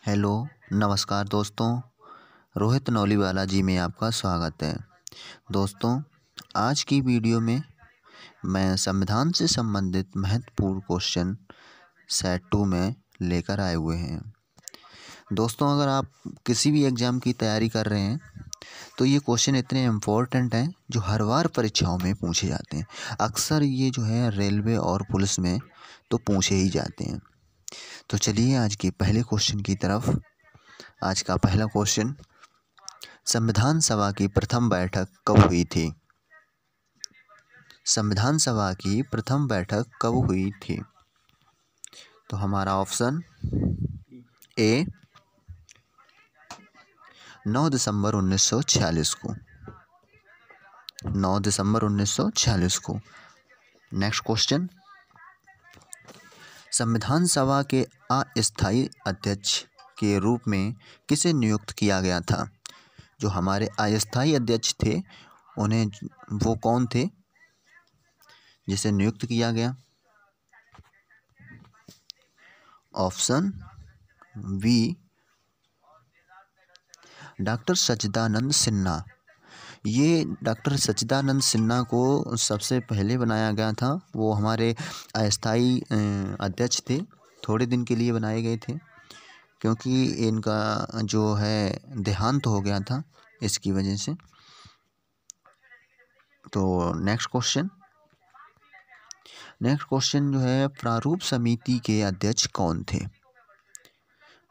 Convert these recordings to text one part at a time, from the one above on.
Hello, नमस्कार दोस्तों। रोहित नौलीवाला जी में आपका स्वागत है। दोस्तों, आज की वीडियो में मैं संविधान से संबंधित महत्वपूर्ण क्वेश्चन सेट 2 में लेकर आए हुए हैं। दोस्तों, अगर आप किसी भी एग्ज़ाम की तैयारी कर रहे हैं तो ये क्वेश्चन इतने इम्पोर्टेंट हैं जो हर बार परीक्षाओं में पूछे जाते हैं। अक्सर ये जो है रेलवे और पुलिस में तो पूछे ही जाते हैं। तो चलिए आज के पहले क्वेश्चन की तरफ। आज का पहला क्वेश्चन, संविधान सभा की प्रथम बैठक कब हुई थी? संविधान सभा की प्रथम बैठक कब हुई थी? तो हमारा ऑप्शन ए 9 दिसंबर 1946 को। 9 दिसंबर 1946 को। नेक्स्ट क्वेश्चन, संविधान सभा के अस्थायी अध्यक्ष के रूप में किसे नियुक्त किया गया था? जो हमारे अस्थायी अध्यक्ष थे उन्हें वो कौन थे जिसे नियुक्त किया गया? ऑप्शन बी डॉक्टर सच्चिदानंद सिन्हा। ये डॉक्टर सच्चिदानंद सिन्हा को सबसे पहले बनाया गया था। वो हमारे अस्थायी अध्यक्ष थे। थोड़े दिन के लिए बनाए गए थे क्योंकि इनका जो है देहांत हो गया था, इसकी वजह से। तो नेक्स्ट क्वेश्चन जो है, प्रारूप समिति के अध्यक्ष कौन थे?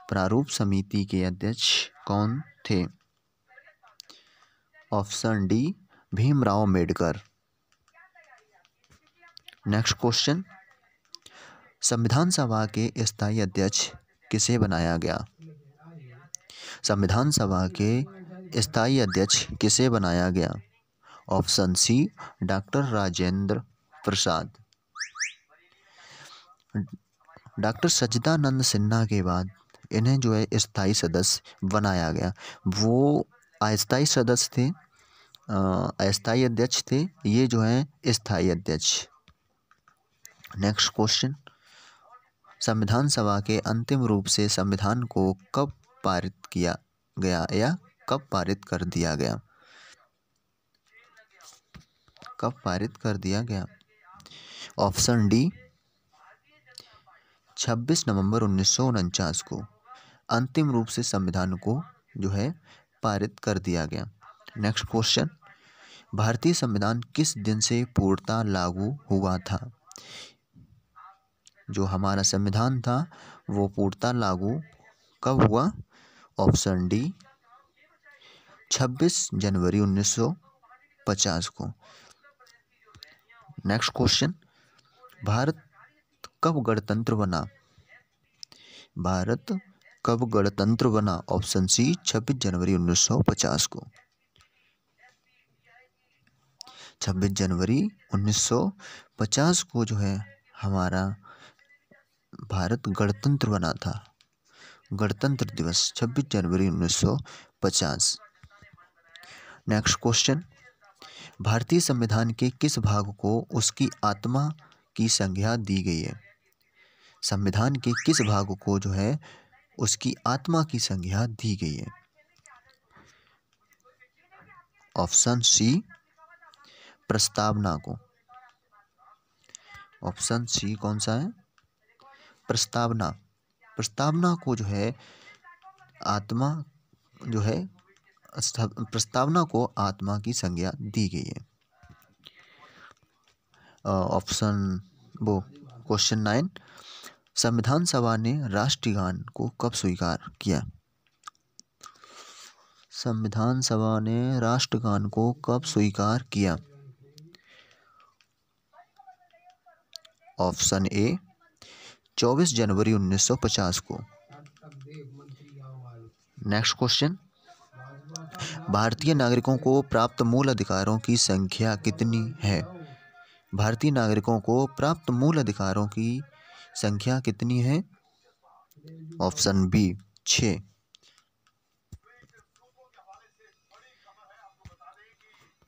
प्रारूप समिति के अध्यक्ष कौन थे? Option D Bhimrao Ambedkar. Next question, संविधान सभा के स्थायी अध्यक्ष किसे बनाया गया? संविधान सभा के स्थायी अध्यक्ष किसे बनाया गया? Option C doctor Rajendra Prasad. Doctor सच्चिदानंद सिन्हा के बाद इन्हें जो है स्थायी सदस्य बनाया गया। वो अस्थायी सदस्य थे, अस्थायी अध्यक्ष थे, ये जो है स्थायी अध्यक्ष। नेक्स्ट क्वेश्चन, संविधान सभा के अंतिम रूप से संविधान को कब पारित किया गया या कब पारित कर दिया गया? कब पारित कर दिया गया? ऑप्शन डी 26 नवंबर 1949 को अंतिम रूप से संविधान को जो है पारित कर दिया गया। नेक्स्ट क्वेश्चन, भारतीय संविधान किस दिन से पूर्णतः लागू हुआ था? जो हमारा संविधान था वो पूर्णतः लागू कब हुआ? ऑप्शन डी 26 जनवरी 1950 को। नेक्स्ट क्वेश्चन, भारत कब गणतंत्र बना? भारत कब गणतंत्र बना? ऑप्शन सी 26 जनवरी 1950 को। 26 जनवरी 1950 को जो है हमारा भारत गणतंत्र बना था। गणतंत्र दिवस 26 जनवरी 1950। नेक्स्ट क्वेश्चन, भारतीय संविधान के किस भाग को उसकी आत्मा की संज्ञा दी गई है? संविधान के किस भाग को जो है उसकी आत्मा की संज्ञा दी गई है? ऑप्शन सी प्रस्तावना को। ऑप्शन सी कौन सा है? प्रस्तावना। प्रस्तावना को जो है आत्मा जो है प्रस्तावना को आत्मा की संज्ञा दी गई है। ऑप्शन वो क्वेश्चन 9, संविधान सभा ने राष्ट्रगान को कब स्वीकार किया? संविधान सभा ने राष्ट्रगान को कब स्वीकार किया? ऑप्शन ए 24 जनवरी 1950 को। नेक्स्ट क्वेश्चन, भारतीय नागरिकों को प्राप्त मूल अधिकारों की संख्या कितनी है? भारतीय नागरिकों को प्राप्त मूल अधिकारों की संख्या कितनी है? Option B 6।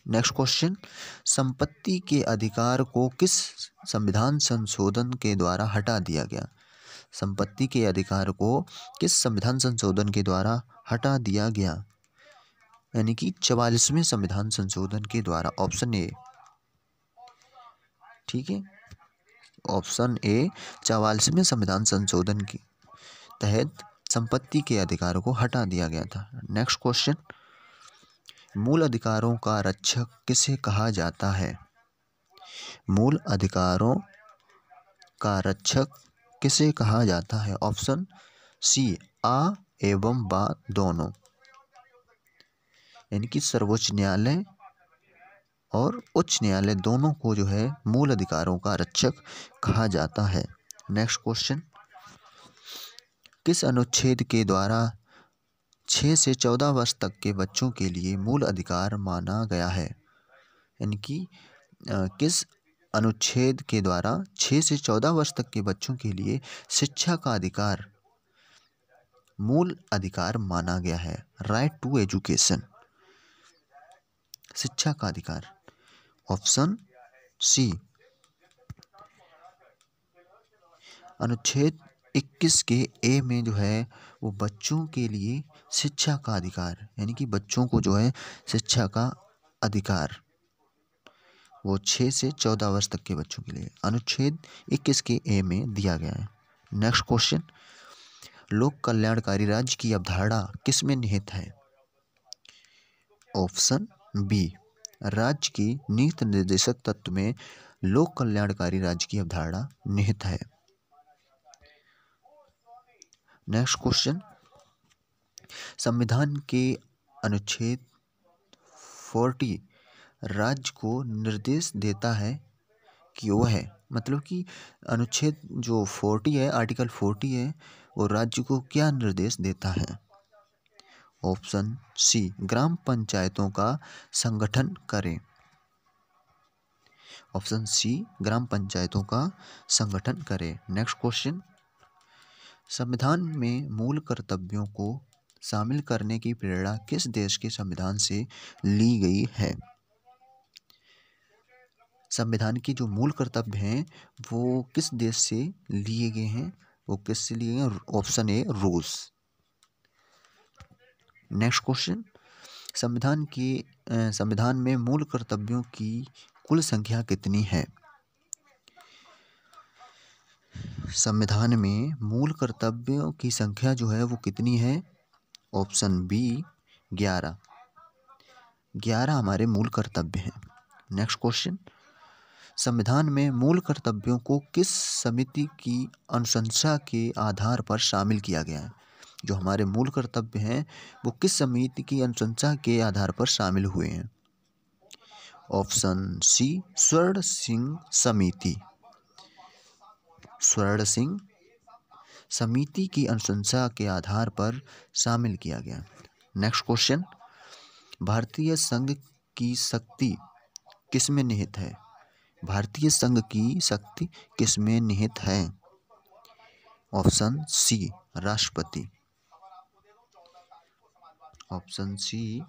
नेक्स्ट क्वेश्चन, संपत्ति के अधिकार को किस संविधान संशोधन के द्वारा हटा दिया गया? संपत्ति के अधिकार को किस संविधान संशोधन के द्वारा हटा दिया गया? यानी कि 44वें संविधान संशोधन के द्वारा। ऑप्शन ए, ठीक है, ऑप्शन ए 44वें संविधान संशोधन के तहत संपत्ति के अधिकारों को हटा दिया गया था। नेक्स्ट क्वेश्चन, मूल अधिकारों का रक्षक किसे कहा जाता है? मूल अधिकारों का रक्षक किसे कहा जाता है? ऑप्शन सी, आ एवं बा दोनों, यानी कि सर्वोच्च न्यायालय और उच्च न्यायालय दोनों को जो है मूल अधिकारों का रक्षक कहा जाता है। नेक्स्ट क्वेश्चन, किस अनुच्छेद के द्वारा 6 से 14 वर्ष तक के बच्चों के लिए मूल अधिकार माना गया है? यानी कि किस अनुच्छेद के द्वारा 6 से 14 वर्ष तक के बच्चों के लिए शिक्षा का अधिकार मूल अधिकार माना गया है? राइट टू एजुकेशन, शिक्षा का अधिकार। ऑप्शन सी, अनुच्छेद 21 के ए में जो है वो बच्चों के लिए शिक्षा का अधिकार, यानी कि बच्चों को जो है शिक्षा का अधिकार वो 6 से 14 वर्ष तक के बच्चों के लिए अनुच्छेद 21 के ए में दिया गया है। नेक्स्ट क्वेश्चन, लोक कल्याणकारी राज्य की अवधारणा किस में निहित है? ऑप्शन बी, राज्य की नीति निर्देशक तत्व में लोक कल्याणकारी राज्य की अवधारणा निहित है। नेक्स्ट क्वेश्चन, संविधान के अनुच्छेद 40 राज्य को निर्देश देता है कि वह है, मतलब कि अनुच्छेद जो 40 है, आर्टिकल 40 है, वो राज्य को क्या निर्देश देता है? ऑप्शन सी, ग्राम पंचायतों का संगठन करें। ऑप्शन सी, ग्राम पंचायतों का संगठन करें। नेक्स्ट क्वेश्चन, संविधान में मूल कर्तव्यों को शामिल करने की प्रेरणा किस देश के संविधान से ली गई है? संविधान की जो मूल कर्तव्य हैं वो किस देश से लिए गए हैं? वो किससे लिए गए? ऑप्शन ए, रूस। नेक्स्ट क्वेश्चन, संविधान में मूल कर्तव्यों की कुल संख्या कितनी है? संविधान में मूल कर्तव्यों की संख्या जो है वो कितनी है? Option B, 11। 11 हमारे मूल कर्तव्य हैं। नेक्स्ट क्वेश्चन, संविधान में मूल कर्तव्यों को किस समिति की अनुशंसा के आधार पर शामिल किया गया है? जो हमारे मूल कर्तव्य हैं वो किस समिति की अनुशंसा के आधार पर शामिल हुए हैं? ऑप्शन सी, स्वर्ण सिंह समिति। स्वर्ण सिंह समिति की अनुशंसा के आधार पर शामिल किया गया। नेक्स्ट क्वेश्चन, भारतीय संघ की शक्ति किसमें निहित है? भारतीय संघ की शक्ति किसमें निहित है? ऑप्शन सी, राष्ट्रपति। ऑप्शन सी,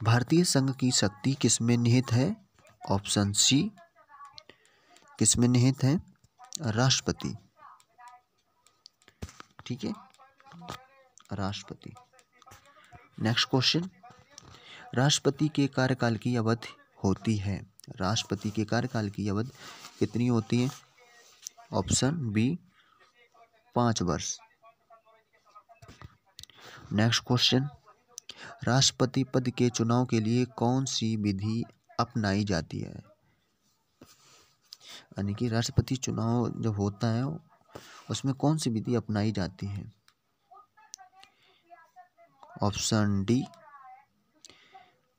भारतीय संघ की शक्ति किसमें निहित है? ऑप्शन सी, किसमें निहित है? राष्ट्रपति। ठीक है, राष्ट्रपति। नेक्स्ट क्वेश्चन, राष्ट्रपति के कार्यकाल की अवधि होती है? राष्ट्रपति के कार्यकाल की अवधि कितनी होती है? ऑप्शन बी, 5 वर्ष। नेक्स्ट क्वेश्चन, राष्ट्रपति पद के चुनाव के लिए कौन सी विधि अपनाई जाती है? यानी कि राष्ट्रपति चुनाव जब होता है उसमें कौन सी विधि अपनाई जाती है? ऑप्शन डी,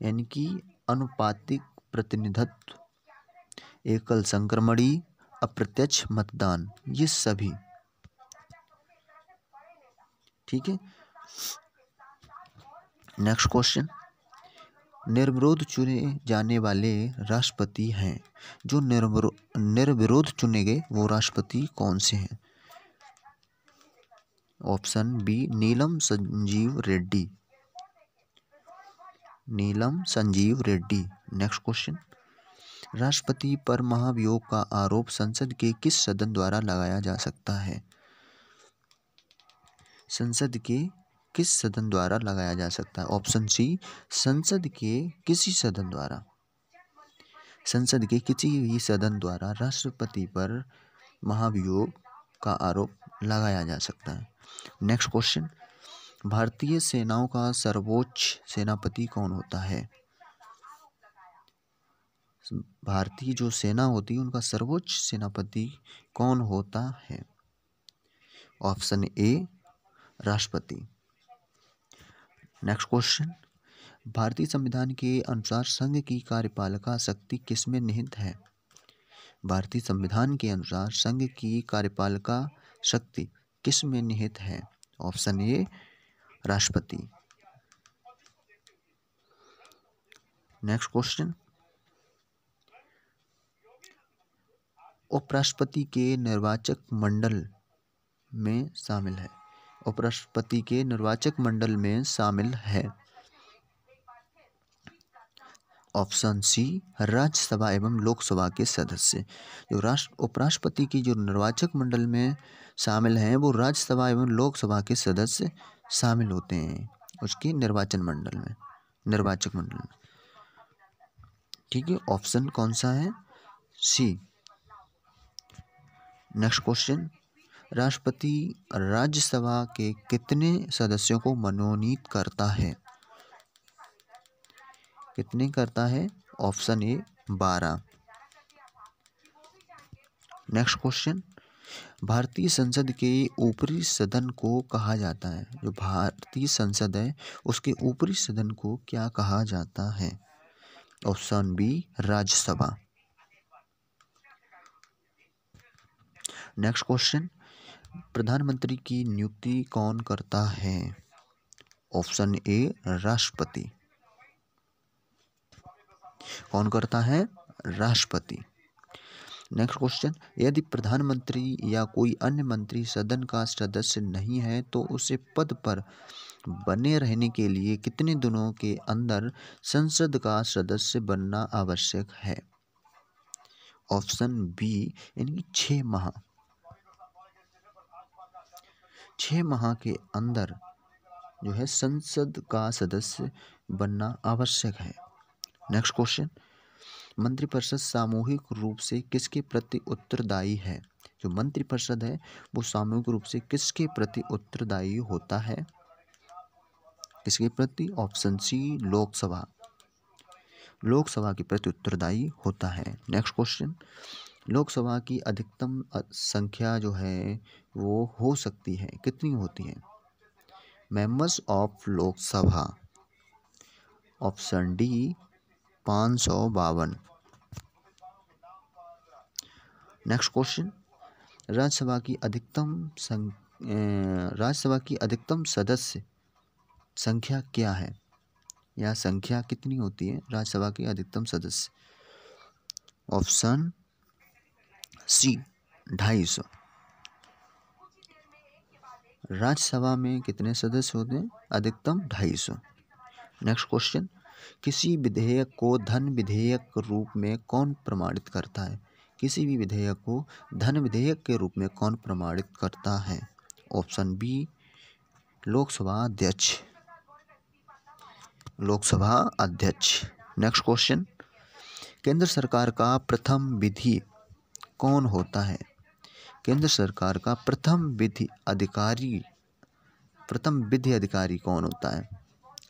यानी कि अनुपातिक प्रतिनिधित्व, एकल संक्रमणी, अप्रत्यक्ष मतदान, ये सभी। ठीक है। नेक्स्ट क्वेश्चन, निर्विरोध चुने जाने वाले राष्ट्रपति हैं। जो निर्विरोध चुने गए वो राष्ट्रपति कौन से हैं? ऑप्शन बी नीलम संजीव रेड्डी। नीलम संजीव रेड्डी। नेक्स्ट क्वेश्चन, राष्ट्रपति पर महाभियोग का आरोप संसद के किस सदन द्वारा लगाया जा सकता है? संसद के किस सदन द्वारा लगाया जा सकता है? ऑप्शन सी संसद के किसी सदन द्वारा। संसद के किसी भी सदन द्वारा राष्ट्रपति पर महाभियोग का आरोप लगाया जा सकता है। नेक्स्ट क्वेश्चन, भारतीय सेनाओं का सर्वोच्च सेनापति कौन होता है? भारतीय जो सेना होती है उनका सर्वोच्च सेनापति कौन होता है? ऑप्शन ए राष्ट्रपति। नेक्स्ट क्वेश्चन, भारतीय संविधान के अनुसार संघ की कार्यपालिका शक्ति किसमें निहित है? भारतीय संविधान के अनुसार संघ की कार्यपालिका शक्ति किसमें निहित है? ऑप्शन ए राष्ट्रपति। नेक्स्ट क्वेश्चन, उपराष्ट्रपति के निर्वाचक मंडल में शामिल है। उपराष्ट्रपति के निर्वाचक मंडल में शामिल है। ऑप्शन सी राज्यसभा एवं लोकसभा के सदस्य। जो उपराष्ट्रपति की जो निर्वाचक मंडल में शामिल हैं वो राज्यसभा एवं लोकसभा के सदस्य शामिल होते हैं उसके निर्वाचक मंडल में। ठीक है, ऑप्शन कौन सा है? सी। नेक्स्ट क्वेश्चन, राष्ट्रपति राज्यसभा के कितने सदस्यों को मनोनीत करता है? कितने करता है? Option A 12। नेक्स्ट क्वेश्चन, भारतीय संसद के ऊपरी सदन को कहा जाता है? जो भारतीय संसद है उसके ऊपरी सदन को क्या कहा जाता है? Option B Rajya Sabha. Next question, प्रधानमंत्री की नियुक्ति कौन करता है? ऑप्शन ए राष्ट्रपति। कौन करता है? राष्ट्रपति। नेक्स्ट क्वेश्चन, यदि प्रधानमंत्री या कोई अन्य मंत्री सदन का सदस्य नहीं है तो उसे पद पर बने रहने के लिए कितने दिनों के अंदर संसद का सदस्य बनना आवश्यक है? ऑप्शन बी यानी 6 माह। 6 माह के अंदर जो है संसद का सदस्य बनना आवश्यक है। नेक्स्ट क्वेश्चन, मंत्रिपरिषद सामूहिक रूप से किसके प्रति उत्तरदायी है? जो मंत्रिपरिषद है वो सामूहिक रूप से किसके प्रति उत्तरदायी होता है? किसके प्रति? Option C Lok Sabha. लोकसभा के प्रति उत्तरदायी होता है। नेक्स्ट क्वेश्चन, लोकसभा की अधिकतम संख्या जो है वो हो सकती है, कितनी होती है? Members of Lok Sabha. Option D 552। Next question, Rajya Sabha की अधिकतम सदस्य संख्या क्या है? या संख्या कितनी होती है राज्यसभा की अधिकतम सदस्य? Option C 250। राज्यसभा में कितने सदस्य होते हैं? अधिकतम 250। नेक्स्ट क्वेश्चन, किसी विधेयक को धन विधेयक रूप में कौन प्रमाणित करता है? किसी भी विधेयक को धन विधेयक के रूप में कौन प्रमाणित करता है? ऑप्शन बी लोकसभा अध्यक्ष। लोकसभा अध्यक्ष। नेक्स्ट क्वेश्चन, केंद्र सरकार का प्रथम विधि कौन होता है? केंद्र सरकार का प्रथम विधि अधिकारी कौन होता है?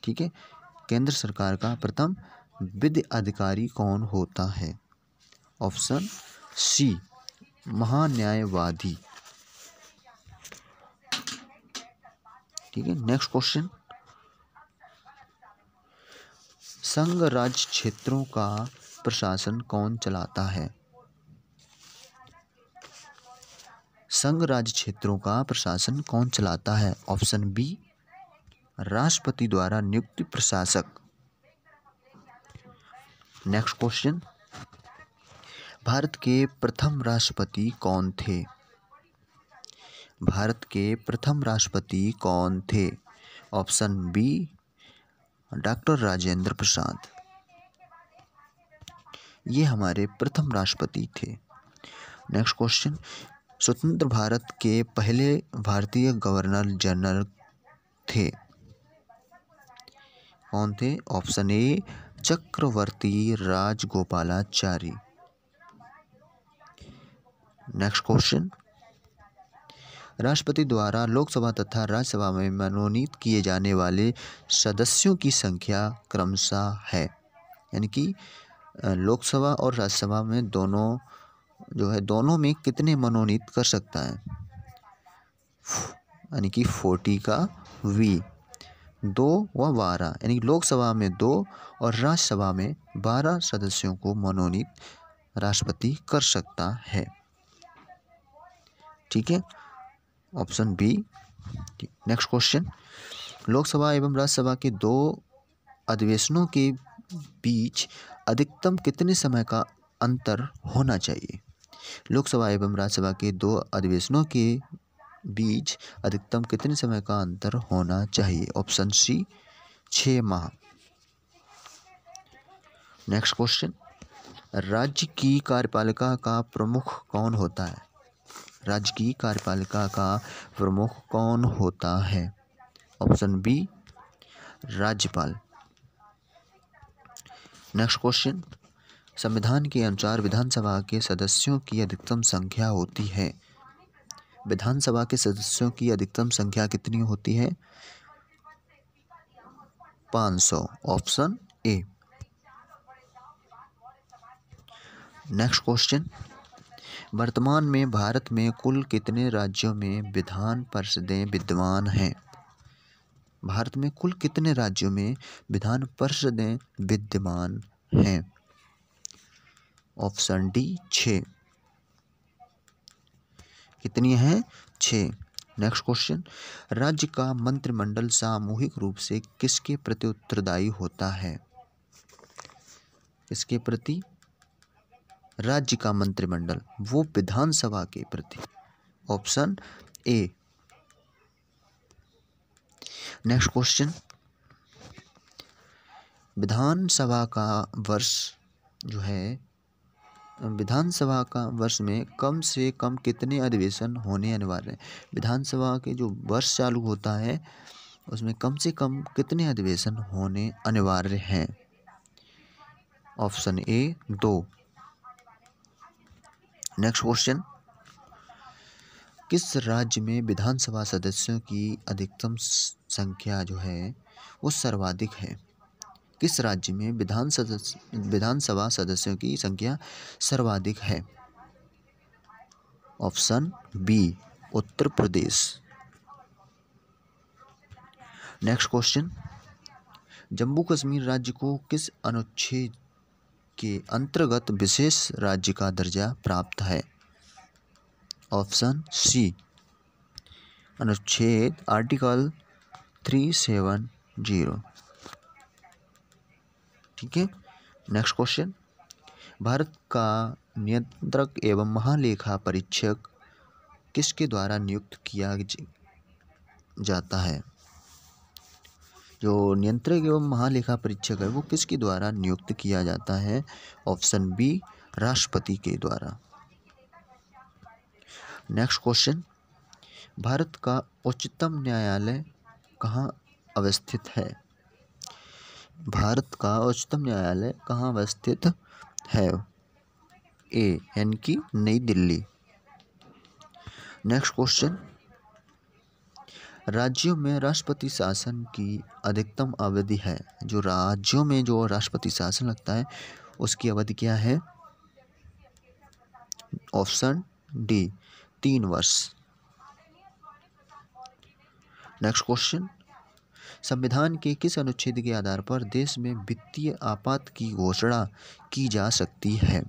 ठीक है, केंद्र सरकार का प्रथम विधि अधिकारी कौन होता है? ऑप्शन सी महान्यायवादी। ठीक है, नेक्स्ट क्वेश्चन, संघ राज्य क्षेत्रों का प्रशासन कौन चलाता है? संघ राज्य क्षेत्रों का प्रशासन कौन चलाता है? ऑप्शन बी राष्ट्रपति द्वारा नियुक्त प्रशासक। नेक्स्ट क्वेश्चन, भारत के प्रथम राष्ट्रपति कौन थे? भारत के प्रथम राष्ट्रपति कौन थे? Option B doctor Rajendra Prasad. ये हमारे प्रथम राष्ट्रपति थे। नेक्स्ट क्वेश्चन, स्वतंत्र भारत के पहले भारतीय गवर्नर जनरल थे? कौन थे? Option A Chakravarti Rajagopalachari. Next question, राष्ट्रपति द्वारा लोकसभा तथा राज्यसभा में मनोनीत किए जाने वाले सदस्यों की संख्या क्रमशः है, यानी कि लोकसभा और राज्यसभा में दोनों जो है दोनों में कितने मनोनीत कर सकता है, यानी कि 40 का V, 2 व 12, यानी कि लोकसभा में 2 और राज्यसभा में 12 सदस्यों को मनोनीत राष्ट्रपति कर सकता है। ठीक है, option B. Next question, Lok Sabha एवं राज्यसभा के 2 अधिवेशनों के बीच अधिकतम कितने समय का अंतर होना चाहिए? लोकसभा एवं राज्यसभा के 2 अधिवेशनों के बीच अधिकतम कितने समय का अंतर होना चाहिए? ऑप्शन सी 6 माह। नेक्स्ट क्वेश्चन, राज्य की कार्यपालिका का प्रमुख कौन होता है? राज्य की कार्यपालिका का प्रमुख कौन होता है? ऑप्शन बी राज्यपाल। नेक्स्ट क्वेश्चन, संविधान के अनुसार विधानसभा के सदस्यों की अधिकतम संख्या होती है? विधानसभा के सदस्यों की अधिकतम संख्या कितनी होती है? 500। Option A. नेक्स्ट क्वेश्चन, वर्तमान में भारत में कुल कितने राज्यों में विधान परिषदें विद्यमान हैं? भारत में कुल कितने राज्यों में विधान परिषदें विद्यमान हैं? Option D 6। कितनी हैं? 6। नेक्स्ट क्वेश्चन, राज्य का मंत्रिमंडल सामूहिक रूप से किसके प्रति उत्तरदायी होता है? किसके प्रति? राज्य का मंत्रिमंडल वो विधानसभा के प्रति। Option A. नेक्स्ट क्वेश्चन, विधानसभा का वर्ष जो है विधानसभा का वर्ष में कम से कम कितने अधिवेशन होने अनिवार्य हैं? विधानसभा के जो वर्ष चालू होता है उसमें कम से कम कितने अधिवेशन होने अनिवार्य हैं? Option A 2। नेक्स्ट क्वेश्चन, किस राज्य में विधानसभा सदस्यों की अधिकतम संख्या जो है वो सर्वाधिक है? किस राज्य में विधानसभा सदस्यों की संख्या सर्वाधिक है? Option B Uttar Pradesh. Next question, Jammu Kashmir राज्य को किस अनुच्छेद के अंतर्गत विशेष राज्य का दर्जा प्राप्त है? ऑप्शन सी अनुच्छेद आर्टिकल 370। ठीक है, नेक्स्ट क्वेश्चन, भारत का नियंत्रक एवं महालेखा परीक्षक किसके द्वारा नियुक्त किया जाता है? जो नियंत्रक एवं महालेखा परीक्षक है वो किसके द्वारा नियुक्त किया जाता है? ऑप्शन बी राष्ट्रपति के द्वारा। नेक्स्ट क्वेश्चन, भारत का उच्चतम न्यायालय कहाँ अवस्थित है? भारत का उच्चतम न्यायालय कहाँ अवस्थित है? ए यानी कि नई दिल्ली। नेक्स्ट क्वेश्चन, राज्यों में राष्ट्रपति शासन की अधिकतम अवधि है? जो राज्यों में जो राष्ट्रपति शासन लगता है उसकी अवधि क्या है? ऑप्शन डी 3 वर्ष। नेक्स्ट क्वेश्चन, संविधान के किस अनुच्छेद के आधार पर देश में वित्तीय आपात की घोषणा की जा सकती है?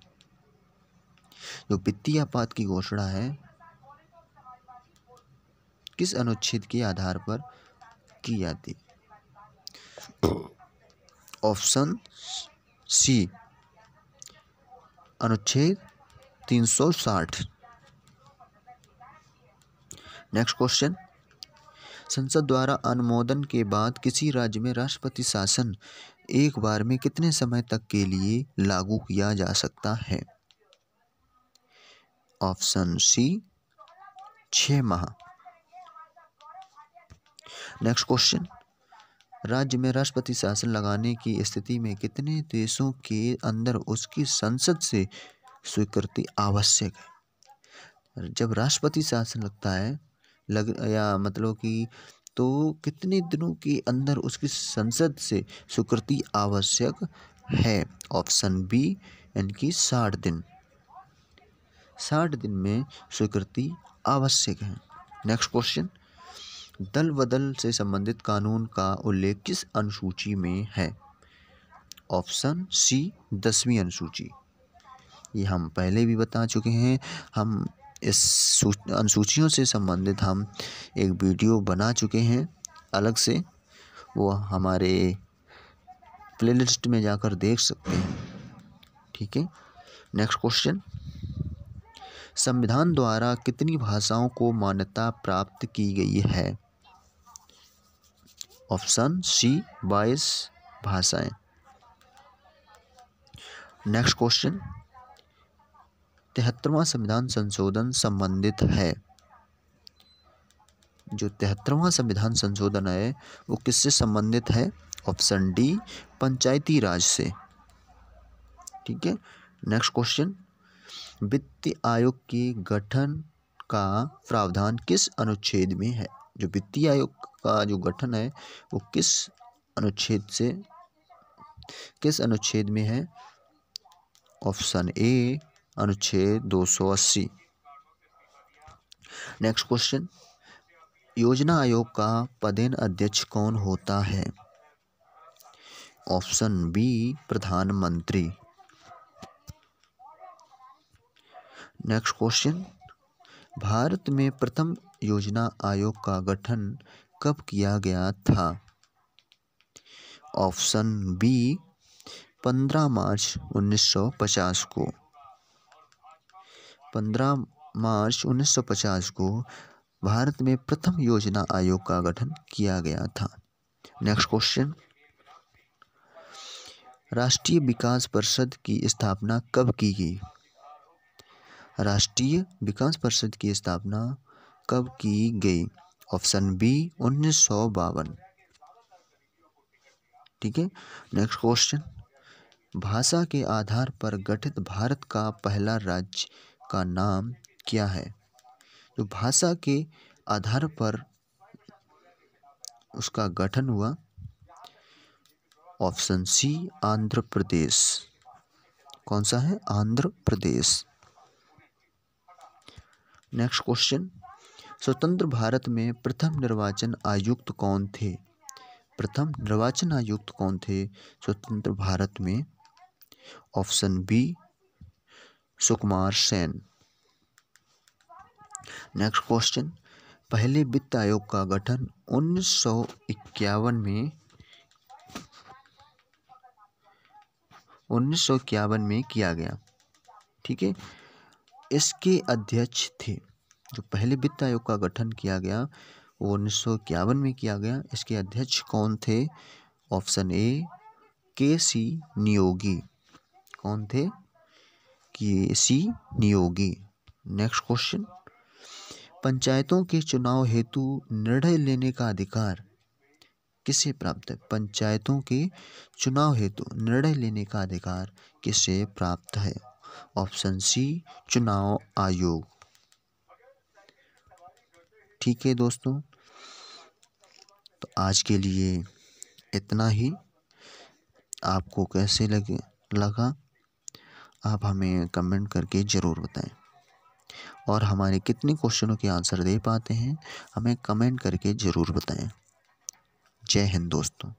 जो वित्तीय आपात की घोषणा है किस अनुच्छेद के आधार पर की जाती? ऑप्शन सी अनुच्छेद 360। नेक्स्ट क्वेश्चन, संसद द्वारा अनुमोदन के बाद किसी राज्य में राष्ट्रपति शासन एक बार में कितने समय तक के लिए लागू किया जा सकता है? ऑप्शन सी 6 माह। नेक्स्ट क्वेश्चन, राज्य में राष्ट्रपति शासन लगाने की स्थिति में कितने देशों के अंदर उसकी संसद से स्वीकृति आवश्यक है? जब राष्ट्रपति शासन लगता है या मतलब कि तो कितने दिनों के अंदर उसकी संसद से स्वीकृति आवश्यक है? ऑप्शन बी यानी कि 60 दिन। 60 दिन में स्वीकृति आवश्यक है। नेक्स्ट क्वेश्चन, दल बदल से संबंधित कानून का उल्लेख किस अनुसूची में है? ऑप्शन सी 10वीं अनुसूची। ये हम पहले भी बता चुके हैं। हम इस अनुसूचियों से संबंधित हम एक वीडियो बना चुके हैं अलग से, वो हमारे प्लेलिस्ट में जाकर देख सकते हैं। ठीक है। नेक्स्ट क्वेश्चन, संविधान द्वारा कितनी भाषाओं को मान्यता प्राप्त की गई है? ऑप्शन सी 22 भाषाएं। नेक्स्ट क्वेश्चन, 73वां संविधान संशोधन संबंधित है। जो 73वां संविधान संशोधन है वो किससे संबंधित है? ऑप्शन डी पंचायती राज से। ठीक है। नेक्स्ट क्वेश्चन, वित्त आयोग के गठन का प्रावधान किस अनुच्छेद में है? जो वित्तीय आयोग का जो गठन है वो किस अनुच्छेद में है? ऑप्शन ए अनुच्छेद 280। नेक्स्ट क्वेश्चन, योजना आयोग का पदेन अध्यक्ष कौन होता है? ऑप्शन बी प्रधानमंत्री। नेक्स्ट क्वेश्चन, भारत में प्रथम योजना आयोग का गठन कब किया गया था? ऑप्शन बी 15 मार्च 1950 को। 15 मार्च 1950 को भारत में प्रथम योजना आयोग का गठन किया गया था। नेक्स्ट क्वेश्चन, राष्ट्रीय विकास परिषद की स्थापना कब की गई? राष्ट्रीय विकास परिषद की स्थापना कब की गई? Option B 1952। ठीक है। नेक्स्ट क्वेश्चन, भाषा के आधार पर गठित भारत का पहला राज्य का नाम क्या है? जो भाषा के आधार पर उसका गठन हुआ, ऑप्शन सी आंध्र प्रदेश। कौन सा है? आंध्र प्रदेश। नेक्स्ट क्वेश्चन, स्वतंत्र भारत में प्रथम निर्वाचन आयुक्त कौन थे? प्रथम निर्वाचन आयुक्त कौन थे स्वतंत्र भारत में? Option B Sukumar Sen. Next question, पहले वित्त आयोग का गठन 1951 में किया गया। ठीक है। इसके अध्यक्ष थे, जो पहले वित्त आयोग का गठन किया गया वो 1951 में किया गया। इसके अध्यक्ष कौन थे? Option A K C. नियोगी। कौन थे? के.सी. नियोगी। नेक्स्ट क्वेश्चन, पंचायतों के चुनाव हेतु निर्णय लेने का अधिकार किसे प्राप्त है? पंचायतों के चुनाव हेतु निर्णय लेने का अधिकार किसे प्राप्त है? ऑप्शन सी चुनाव आयोग। ठीक है दोस्तों, तो आज के लिए इतना ही। आपको कैसे लगा आप हमें कमेंट करके ज़रूर बताएं, और हमारे कितने क्वेश्चनों के आंसर दे पाते हैं हमें कमेंट करके ज़रूर बताएं। जय हिंद दोस्तों।